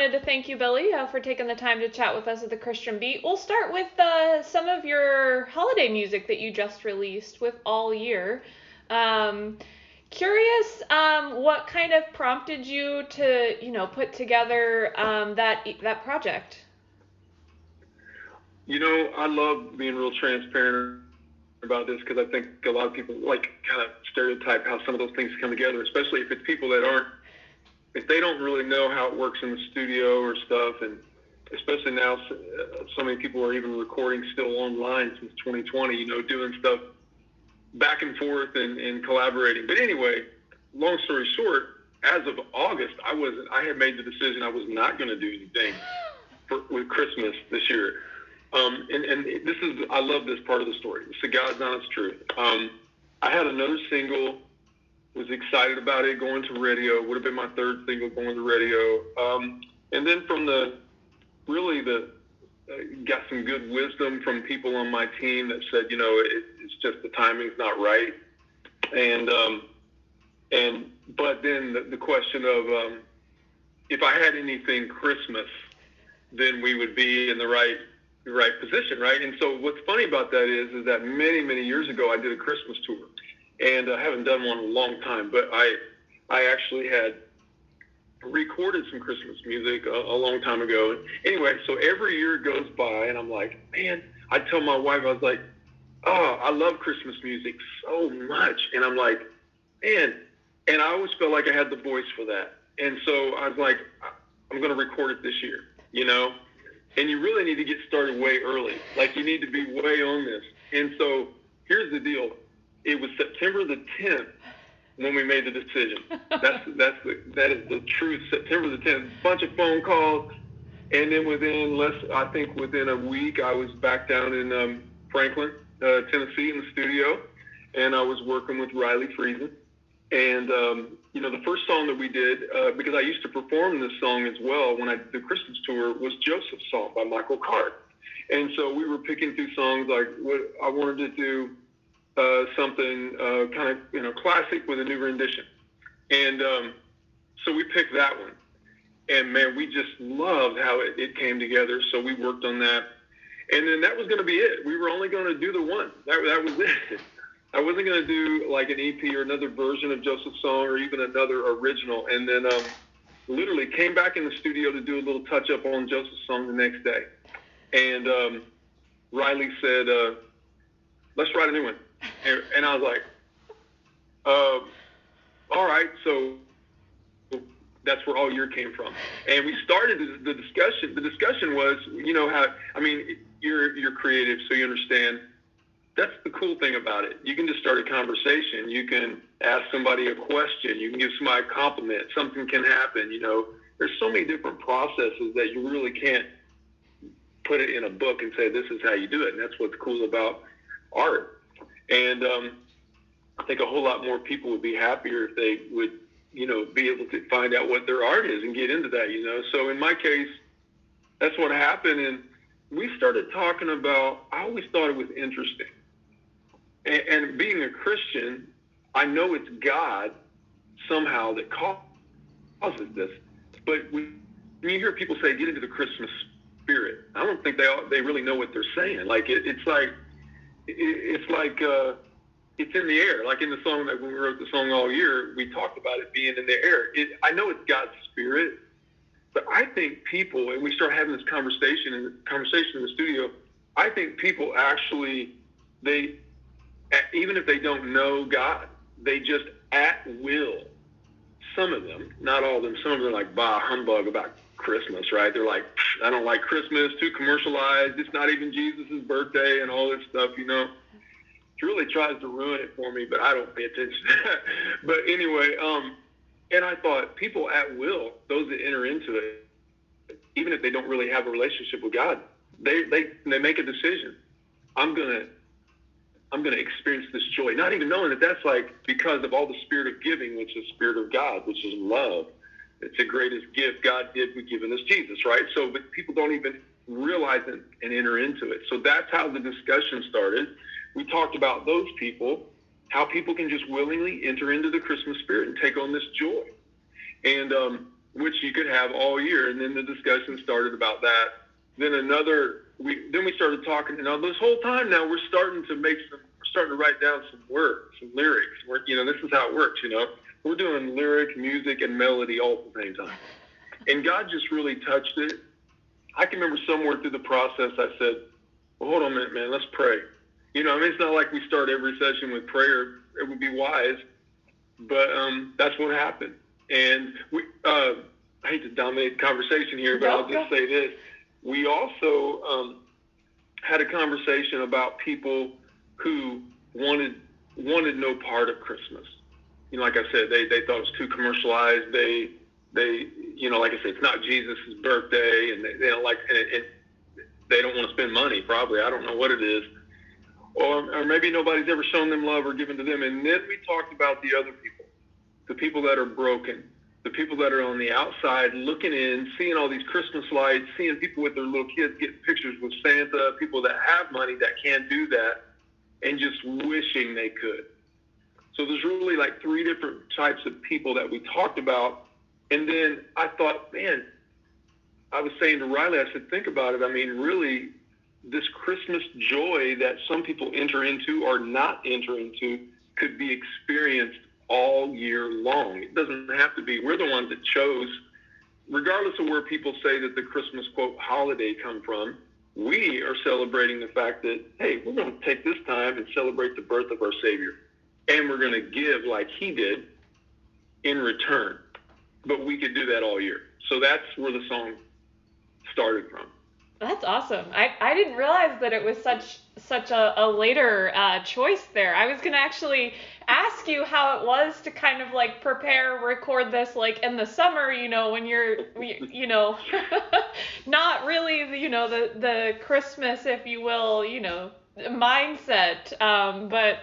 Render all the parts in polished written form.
wanted to thank you, Billy, for taking the time to chat with us at The Christian Beat. We'll start with some of your holiday music that you just released with All Year. Curious what kind of prompted you to, put together that project? I love being real transparent about this because I think a lot of people kind of stereotype how some of those things come together, especially if it's people that if they don't really know how it works in the studio or stuff, and especially now so many people are even recording still online since 2020, doing stuff back and forth and collaborating. But anyway, long story short, as of August, I had made the decision I was not going to do anything with Christmas this year. And this is, I love this part of the story. It's the God's honest truth. I had another single, was excited about it, going to radio. Would have been my third single going to radio. And then got some good wisdom from people on my team that said, it's just the timing's not right. But then the question of if I had anything Christmas, then we would be in the right position, right? And so what's funny about that is that many, many years ago I did a Christmas tour, and I haven't done one in a long time, but I actually had recorded some Christmas music a long time ago. Anyway, so every year goes by, and I'm like, man, I tell my wife, I was like, oh, I love Christmas music so much, and I'm like, man, and I always felt like I had the voice for that, and so I was like, I'm going to record it this year, And you really need to get started way early. Like, you need to be way on this. And so here's the deal. It was September the 10th when we made the decision. That is the truth. September the 10th. Bunch of phone calls. And then within a week, I was back down in Franklin, Tennessee in the studio. And I was working with Riley Friesen. And, the first song that we did, because I used to perform this song as well when I did the Christmas tour, was Joseph's Song by Michael Card. And so we were picking through songs like what I wanted to do something kind of, classic with a new rendition. And so we picked that one. And, man, we just loved how it came together. So we worked on that. And then that was going to be it. We were only going to do the one. That was it. I wasn't going to do like an EP or another version of Joseph's Song or even another original. And then literally came back in the studio to do a little touch-up on Joseph's Song the next day. And Riley said, let's write a new one. And I was like, all right, so that's where All Year came from. And we started the discussion. The discussion was, you're creative, so you understand. That's the cool thing about it. You can just start a conversation. You can ask somebody a question. You can give somebody a compliment. Something can happen. There's so many different processes that you really can't put it in a book and say, this is how you do it. And that's what's cool about art. And I think a whole lot more people would be happier if they would, be able to find out what their art is and get into that, So in my case, that's what happened. And we started talking about, I always thought it was interesting. And being a Christian, I know it's God somehow that causes this. But when you hear people say, get into the Christmas spirit, I don't think they really know what they're saying. Like, it's in the air. Like in the song that when we wrote the song All Year, we talked about it being in the air. I know it's God's spirit, but I think people, and we start having this conversation in the studio, I think people actually, even if they don't know God, they just at will, some of them, not all of them, some of them are like, bah, humbug about Christmas, right? They're like, I don't like Christmas, too commercialized, it's not even Jesus' birthday and all this stuff, It really tries to ruin it for me, but I don't pay attention to that. But anyway, and I thought people at will, those that enter into it, even if they don't really have a relationship with God, they make a decision. I'm gonna experience this joy, not even knowing that that's like because of all the spirit of giving, which is the spirit of God, which is love. It's the greatest gift God did with giving us Jesus, right? So, but people don't even realize it and enter into it. So that's how the discussion started. We talked about those people, how people can just willingly enter into the Christmas spirit and take on this joy. And which you could have all year. And then the discussion started about that. Then we started talking, and this whole time now we're starting to write down some words, some lyrics. This is how it works, We're doing lyric, music, and melody all at the same time. And God just really touched it. I can remember somewhere through the process I said, well, hold on a minute, man, let's pray. It's not like we start every session with prayer. It would be wise, but that's what happened. And I hate to dominate the conversation here, but I'll just say this. We also had a conversation about people who wanted no part of Christmas. Like I said, they thought it was too commercialized. They like I said, it's not Jesus' birthday, and they don't like it. They don't want to spend money, probably. I don't know what it is. Or maybe nobody's ever shown them love or given to them. And then we talked about the other people, the people that are broken, the people that are on the outside looking in, seeing all these Christmas lights, seeing people with their little kids getting pictures with Santa, people that have money that can't do that, and just wishing they could. So there's really like 3 different types of people that we talked about. And then I thought, man, I was saying to Riley, I said, think about it. I mean, really, this Christmas joy that some people enter into or not enter into could be experienced all year long. It doesn't have to be. We're the ones that chose, regardless of where people say that the Christmas, quote, holiday come from, we are celebrating the fact that, hey, we're going to take this time and celebrate the birth of our Savior. And we're going to give like he did in return. But we could do that all year. So that's where the song started from. That's awesome. I didn't realize that it was such a later choice there. I was going to actually ask you how it was to kind of like record this like in the summer, when you're, not really, the Christmas, if you will, mindset. But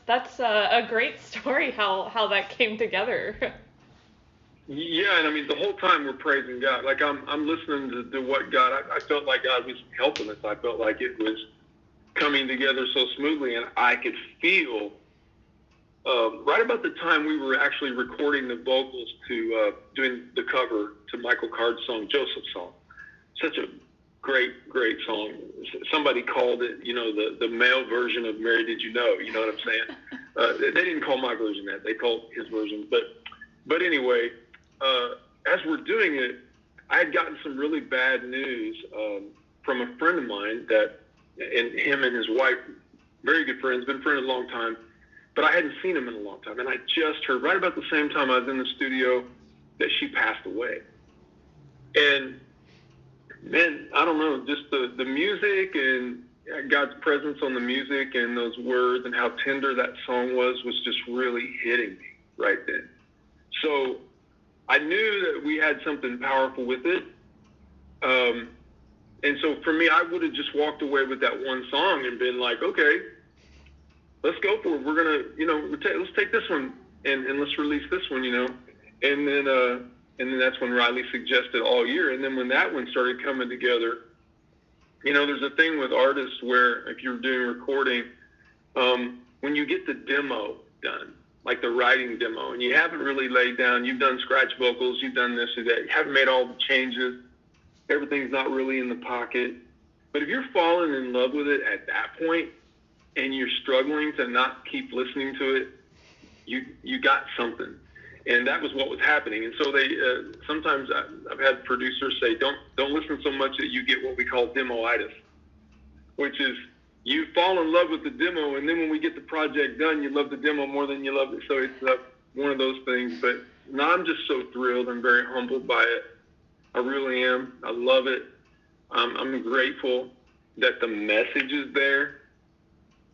that's a great story how that came together. Yeah, and I mean, the whole time we're praising God. Like, I'm listening to what God, I felt like God was helping us. I felt like it was coming together so smoothly, and I could feel, right about the time we were actually recording the vocals to doing the cover to Michael Card's song, Joseph's Song. Such a great song. Somebody called it, the male version of Mary Did You Know, you know what I'm saying? They didn't call my version that. They called his version. But anyway, as we're doing it, I had gotten some really bad news from a friend of mine and him and his wife, very good friends, been friends a long time, but I hadn't seen him in a long time. And I just heard right about the same time I was in the studio that she passed away. And man, I don't know, just the music and God's presence on the music and those words and how tender that song was just really hitting me right then. So I knew that we had something powerful with it. And so for me, I would have just walked away with that one song and been like, okay, let's go for it. We're going to, let's take this one and let's release this one, And then that's when Riley suggested all year. And then when that one started coming together, there's a thing with artists where if you're doing recording, when you get the demo done, like the writing demo, and you haven't really laid down, you've done scratch vocals, you've done this or that, you haven't made all the changes, everything's not really in the pocket. But if you're falling in love with it at that point and you're struggling to not keep listening to it, you got something. And that was what was happening. And so they sometimes I've had producers say, don't listen so much that you get what we call demoitis, which is you fall in love with the demo, and then when we get the project done, you love the demo more than you love it. So it's one of those things. But no, I'm just so thrilled. I'm very humbled by it. I really am. I love it. I'm grateful that the message is there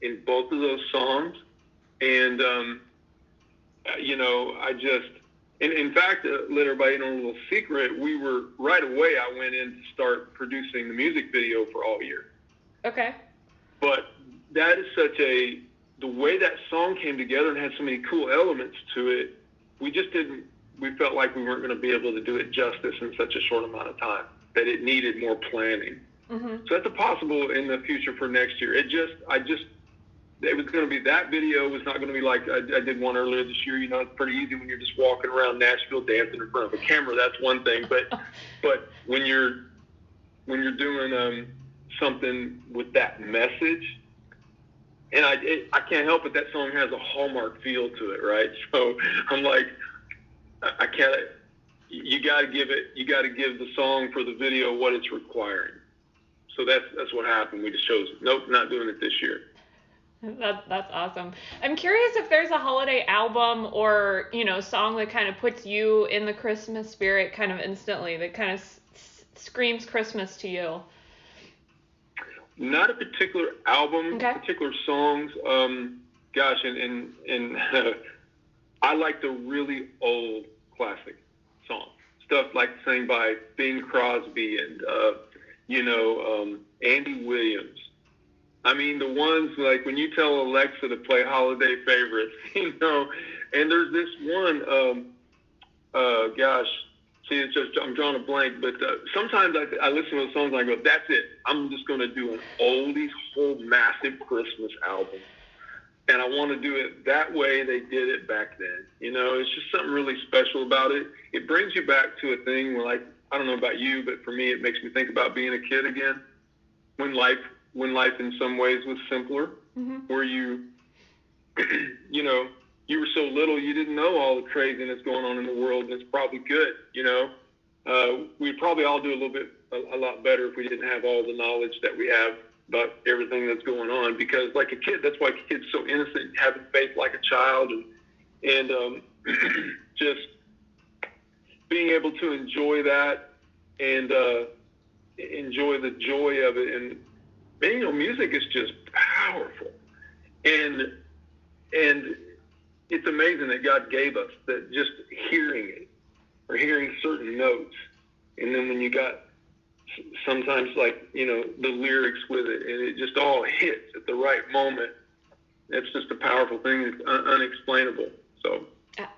in both of those songs. And, and in fact, let everybody know a little secret. Right away, I went in to start producing the music video for All Year. Okay. But that is the way that song came together and had so many cool elements to it, we felt like we weren't going to be able to do it justice in such a short amount of time, that it needed more planning. Mm-hmm. So that's possible in the future for next year. it was going to be, that video was not going to be like I did one earlier this year. You know, it's pretty easy when you're just walking around Nashville dancing in front of a camera. That's one thing. But when you're doing something with that message, and I can't help it, that song has a Hallmark feel to it, right? So I'm like, I can't. You got to give the song for the video what it's requiring. So that's what happened. We just chose, nope, not doing it this year. That's awesome. I'm curious if there's a holiday album or, you know, song that kind of puts you in the Christmas spirit kind of instantly, that kind of screams Christmas to you. Not a particular album, okay. Particular songs. Gosh, and I like the really old classic songs, stuff like sang by Bing Crosby and Andy Williams. I mean, the ones like when you tell Alexa to play holiday favorites, you know, and there's this one, it's just, I'm drawing a blank, but sometimes I listen to those songs and I go, that's it. I'm just going to do an oldies whole massive Christmas album. And I want to do it that way they did it back then. You know, it's just something really special about it. It brings you back to a thing where, like, I don't know about you, but for me, it makes me think about being a kid again. When life in some ways was simpler, where you were so little, you didn't know all the craziness going on in the world, and it's probably good, you know. We'd probably all do a lot better if we didn't have all the knowledge that we have about everything that's going on, because like a kid, that's why a kid's so innocent, having faith like a child, and just being able to enjoy that and enjoy the joy of it. And you know, music is just powerful, and it's amazing that God gave us that, just hearing it or hearing certain notes, and then when you got sometimes, like, you know, the lyrics with it, and it just all hits at the right moment. It's just a powerful thing. It's unexplainable. So.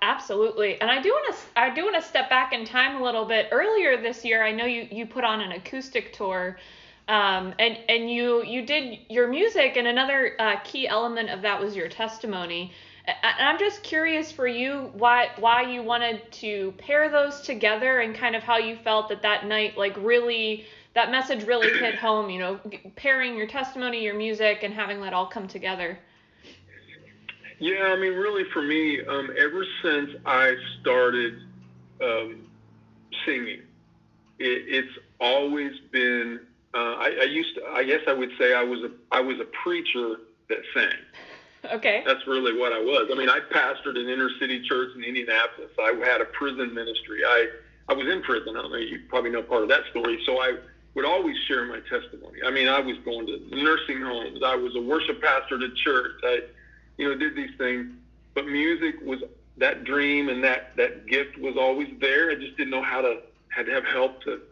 Absolutely. And I do want to step back in time a little bit. Earlier this year, I know you put on an acoustic tour, and you did your music, and another key element of that was your testimony. And I'm just curious for you why you wanted to pair those together, and kind of how you felt that night, like, really, that message really hit home, you know, pairing your testimony, your music, and having that all come together. Yeah, I mean, really for me, ever since I started singing, it's always been, I guess I would say I was a preacher that sang. Okay. That's really what I was. I mean, I pastored an inner city church in Indianapolis. I had a prison ministry. I was in prison. I don't know, you probably know part of that story. So I would always share my testimony. I mean, I was going to nursing homes. I was a worship pastor at church. I, did these things. But music was that dream, and that gift was always there. I just didn't know how to have help to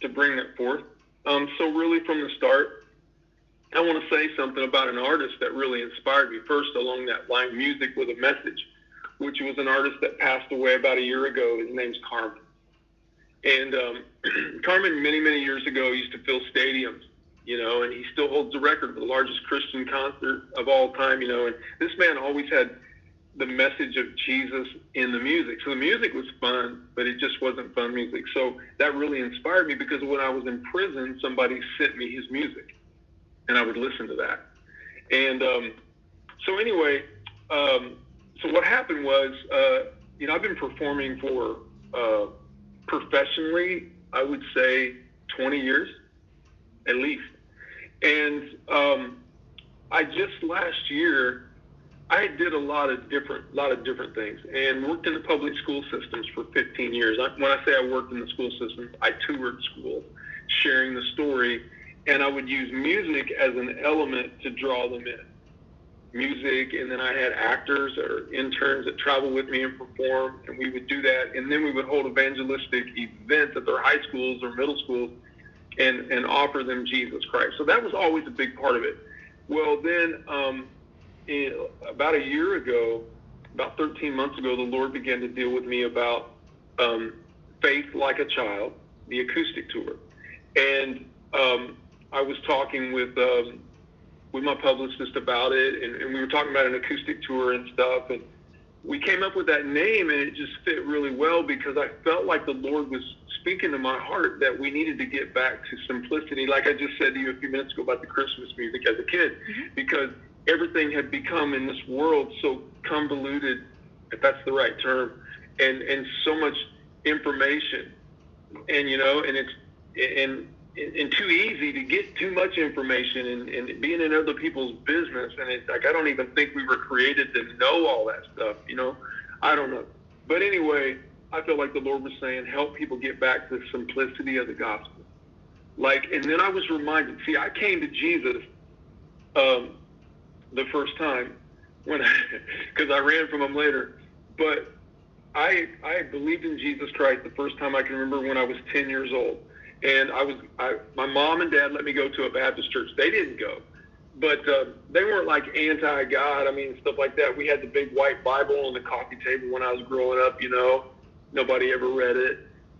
bring that forth. So really from the start, I want to say something about an artist that really inspired me first along that line, music with a message, which was an artist that passed away about a year ago. His name's Carmen. And Carmen, many, many years ago, used to fill stadiums, and he still holds the record for the largest Christian concert of all time, and this man always had the message of Jesus in the music. So the music was fun, but it just wasn't fun music. So that really inspired me, because when I was in prison, somebody sent me his music, and I would listen to that. And so anyway, so what happened was, I've been performing for professionally, I would say 20 years at least. And I just last year, I did a lot of different things, and worked in the public school systems for 15 years. When I say I worked in the school systems, I toured schools, sharing the story, and I would use music as an element to draw them in. Music, and then I had actors or interns that travel with me and perform, and we would do that, and then we would hold evangelistic events at their high schools or middle schools and offer them Jesus Christ. So that was always a big part of it. Well, then about a year ago, about 13 months ago, the Lord began to deal with me about Faith Like a Child, the acoustic tour. And I was talking with with my publicist about it, and we were talking about an acoustic tour and stuff, and we came up with that name, and it just fit really well because I felt like the Lord was speaking to my heart that we needed to get back to simplicity, like I just said to you a few minutes ago about the Christmas music as a kid, because everything had become in this world so convoluted, if that's the right term, and so much information, and and too easy to get too much information and being in other people's business. And it's like, I don't even think we were created to know all that stuff, I don't know. But anyway, I feel like the Lord was saying, help people get back to the simplicity of the gospel. And then I was reminded, see, I came to Jesus the first time because I ran from him later. But I believed in Jesus Christ the first time I can remember when I was 10 years old. And my mom and dad let me go to a Baptist church. They didn't go, but they weren't like anti-God. I mean, stuff like that. We had the big white Bible on the coffee table when I was growing up. Nobody ever read it.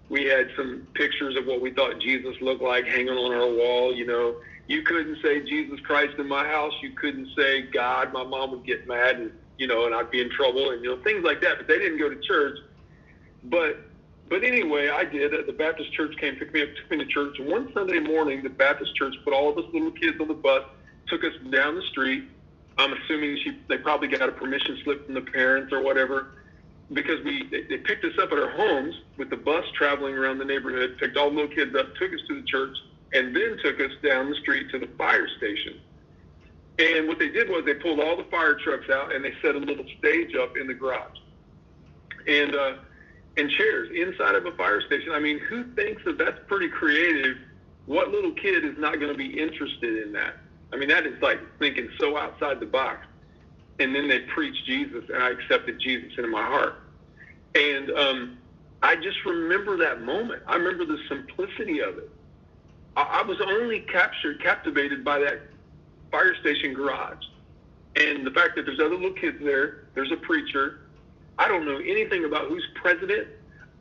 We had some pictures of what we thought Jesus looked like hanging on our wall. You couldn't say Jesus Christ in my house. You couldn't say God. My mom would get mad, and I'd be in trouble, and things like that. But they didn't go to church. But anyway, I did. The Baptist church came, picked me up, took me to church. And one Sunday morning, the Baptist church put all of us little kids on the bus, took us down the street. I'm assuming they probably got a permission slip from the parents or whatever, because they picked us up at our homes with the bus traveling around the neighborhood, picked all the little kids up, took us to the church, and then took us down the street to the fire station. And what they did was they pulled all the fire trucks out, and they set a little stage up in the garage. And chairs inside of a fire station. I mean, who thinks that that's pretty creative? What little kid is not going to be interested in that? I mean, that is like thinking so outside the box. And then they preached Jesus, and I accepted Jesus into my heart. And I just remember that moment. I remember the simplicity of it. I was only captivated by that fire station garage. And the fact that there's other little kids there, there's a preacher. I don't know anything about who's president.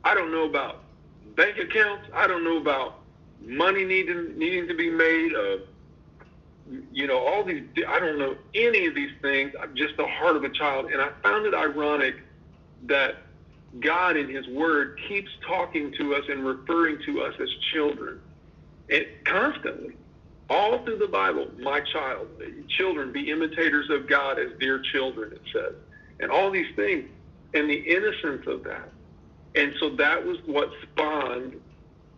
I don't know about bank accounts. I don't know about money needing to be made. All these. I don't know any of these things. I'm just the heart of a child, and I found it ironic that God in His Word keeps talking to us and referring to us as children, and constantly, all through the Bible. My child, children, be imitators of God as dear children. It says, and all these things. And the innocence of that. And so that was what spawned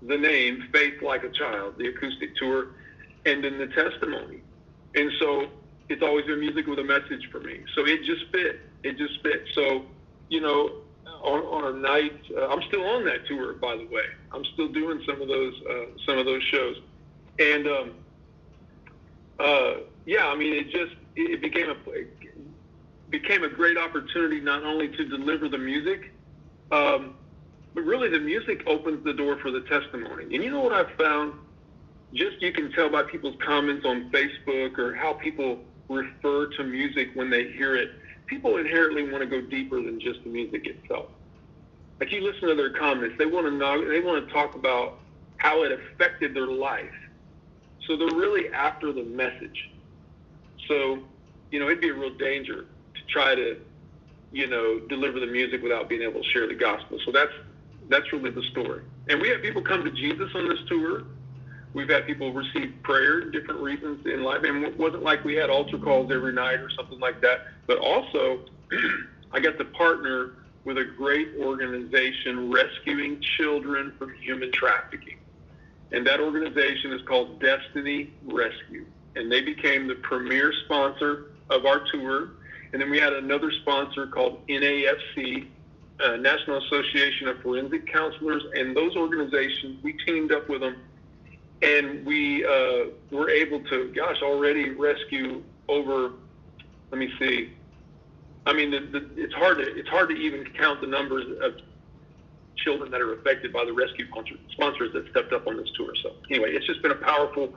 the name Faith Like a Child, the acoustic tour, and then the testimony. And so it's always been music with a message for me. So it just fit. So, on a night, I'm still on that tour, by the way. I'm still doing some of those shows. And, it became a great opportunity not only to deliver the music, but really the music opens the door for the testimony. And you know what I've found? Just you can tell by people's comments on Facebook or how people refer to music when they hear it. People inherently want to go deeper than just the music itself. Like you listen to their comments, they want to talk about how it affected their life. So they're really after the message. So, it'd be a real danger to try to, deliver the music without being able to share the gospel. So that's really the story. And we have people come to Jesus on this tour. We've had people receive prayer, different reasons in life. And it wasn't like we had altar calls every night or something like that. But also, I got to partner with a great organization rescuing children from human trafficking. And that organization is called Destiny Rescue. And they became the premier sponsor of our tour. And then we had another sponsor called NAFC, National Association of Forensic Counselors. And those organizations, we teamed up with them. And we were able to, already rescue over, let me see. I mean, it's hard to even count the numbers of children that are affected by the rescue sponsors that stepped up on this tour. So anyway, it's just been a powerful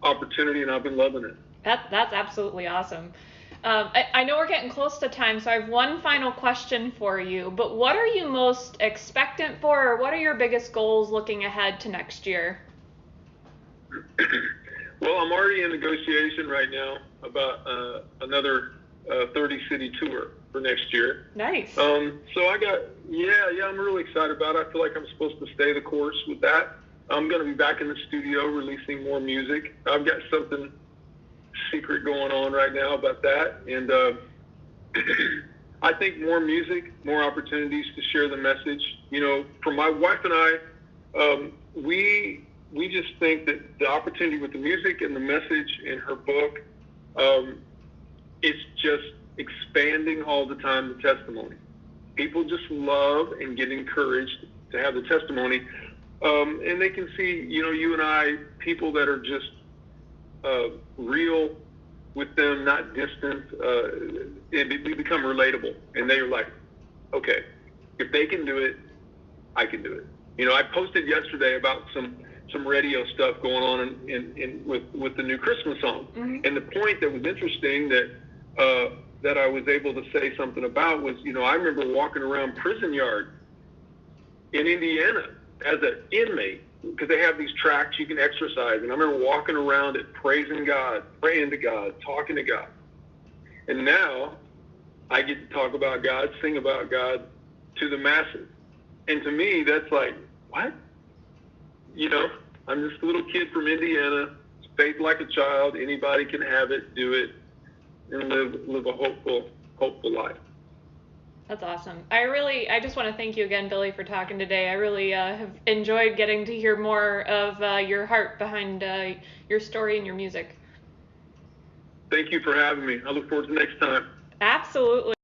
opportunity, and I've been loving it. That's absolutely awesome. I know we're getting close to time, so I have one final question for you. But what are you most expectant for, or what are your biggest goals looking ahead to next year? Well, I'm already in negotiation right now about another 30-city tour for next year. Nice. So I'm really excited about it. I feel like I'm supposed to stay the course with that. I'm going to be back in the studio releasing more music. I've got something secret going on right now about that. And I think more music, more opportunities to share the message. You know, for my wife and I, we just think that the opportunity with the music and the message in her book, it's just expanding all the time the testimony. People just love and get encouraged to have the testimony. And they can see, you know, you and I, people that are just real with them, not distant, we become relatable. And they're like, okay, if they can do it, I can do it. You know, I posted yesterday about some radio stuff going on with the new Christmas song. Mm-hmm. And the point that was interesting that I was able to say something about was, you know, I remember walking around prison yard in Indiana as an inmate, because they have these tracks you can exercise. And I remember walking around it, praising God, praying to God, talking to God. And now I get to talk about God, sing about God to the masses. And to me, that's like, what? You know, I'm just a little kid from Indiana, faith like a child. Anybody can have it, do it, and live a hopeful life. That's awesome. I just want to thank you again, Billy, for talking today. I really have enjoyed getting to hear more of your heart behind your story and your music. Thank you for having me. I look forward to next time. Absolutely.